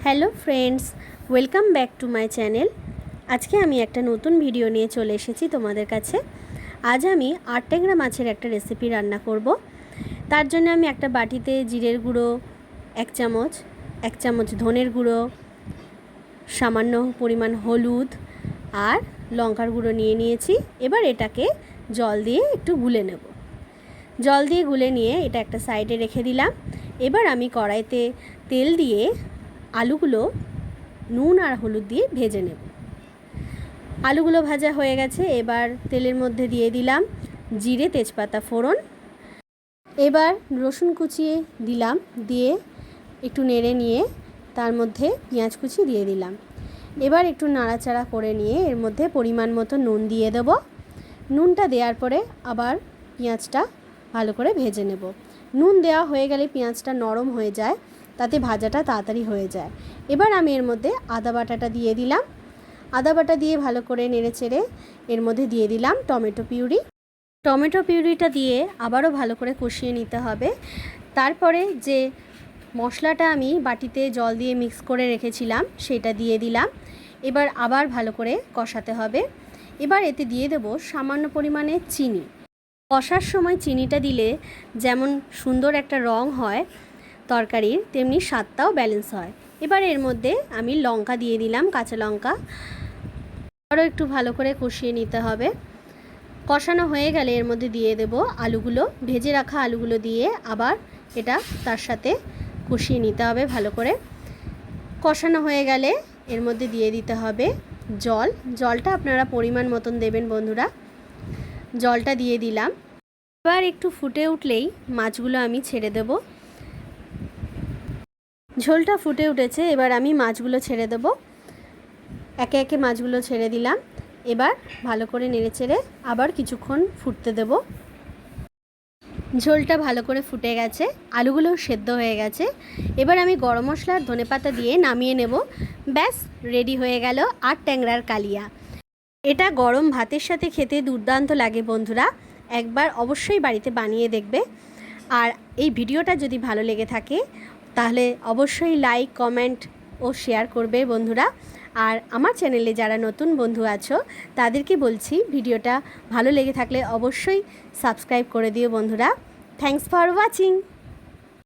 Hello friends, welcome back to my channel. আজকে আমি একটা নতুন ভিডিও নিয়ে চলে এসেছি তোমাদের কাছে। আজ আমি ট্যাংরা মাছের একটা রেসিপি রান্না করব। তার জন্য আমি একটা বাটিতে জিরের গুঁড়ো এক চামচ ধনের গুঁড়ো, সামান্য পরিমাণ হলুদ আর লঙ্কার গুঁড়ো নিয়েছি। এবার এটাকে জল দিয়ে একটু গুলে নেব। জল দিয়ে গুলে নিয়ে এটা একটা সাইডে রেখে দিলাম। এবার আমি কড়াইতে তেল দিয়ে আলুগুলো নুন আর হলুদ দিয়ে ভেজে নেব। আলুগুলো ভাজা হয়ে গেছে। এবার তেলের মধ্যে দিয়ে দিলাম জিরে, তেজপাতা ফোড়ন। এবার রসুন কুচিয়ে দিলাম, দিয়ে একটু নেড়ে নিয়ে তার মধ্যে পেঁয়াজ কুচি দিয়ে দিলাম। এবার একটু নাড়াচাড়া করে নিয়ে এর মধ্যে পরিমাণ মতো নুন দিয়ে দেব। নুনটা দেওয়ার পরে আবার পেঁয়াজটা ভালো করে ভেজে নেব। নুন দেওয়া হয়ে গেলে পেঁয়াজটা নরম হয়ে যায়, তাতে ভাজাটা তাড়াতাড়ি হয়ে যায়। এবার আমি এর মধ্যে আদা বাটাটা দিয়ে দিলাম। আদা বাটা দিয়ে ভালো করে নেড়েচেড়ে এর মধ্যে দিয়ে দিলাম টমেটো পিউরি। টমেটো পিউরিটা দিয়ে আবারও ভালো করে কষিয়ে নিতে হবে। তারপরে যে মশলাটা আমি বাটিতে জল দিয়ে মিক্স করে রেখেছিলাম সেটা দিয়ে দিলাম। এবার আবার ভালো করে কষাতে হবে। এবার এতে দিয়ে দেব সামান্য পরিমাণে চিনি। কষার সময় চিনিটা দিলে যেমন সুন্দর একটা রং হয় তরকারির, তেমনি স্বাদটাও ব্যালেন্স হয়। এবার এর মধ্যে আমি লঙ্কা দিয়ে দিলাম, কাঁচা লঙ্কা। আরও একটু ভালো করে কষিয়ে নিতে হবে। কষানো হয়ে গেলে এর মধ্যে দিয়ে দেব আলুগুলো, ভেজে রাখা আলুগুলো দিয়ে আবার এটা তার সাথে কষিয়ে নিতে হবে ভালো করে। কষানো হয়ে গেলে এর মধ্যে দিয়ে দিতে হবে জল। জলটা আপনারা পরিমাণ মতন দেবেন বন্ধুরা। জলটা দিয়ে দিলাম। এবার একটু ফুটে উঠলেই মাছগুলো আমি ছেড়ে দেব। ঝোলটা ফুটে উঠেছে, এবার আমি মাছগুলো ছেড়ে দেব। একে একে মাছগুলো ছেড়ে দিলাম। এবার ভালো করে নেড়েচেড়ে আবার কিছুক্ষণ ফুটতে দেব। ঝোলটা ভালো করে ফুটে গেছে, আলুগুলো সেদ্ধ হয়ে গেছে। এবার আমি গরম মশলা আর ধনেপাতা দিয়ে নামিয়ে নেব। ব্যাস, রেডি হয়ে গেল ট্যাংরার কালিয়া। এটা গরম ভাতের সাথে খেতে দুর্দান্ত লাগে বন্ধুরা। একবার অবশ্যই বাড়িতে বানিয়ে দেখবে। আর এই ভিডিওটা যদি ভালো লেগে থাকে তাহলে অবশ্যই লাইক, কমেন্ট ও শেয়ার করবে বন্ধুরা। আর আমার চ্যানেলে যারা নতুন বন্ধু আছো তাদেরকে বলছি, ভিডিওটা ভালো লেগে থাকলে অবশ্যই সাবস্ক্রাইব করে দিও বন্ধুরা। Thanks for watching.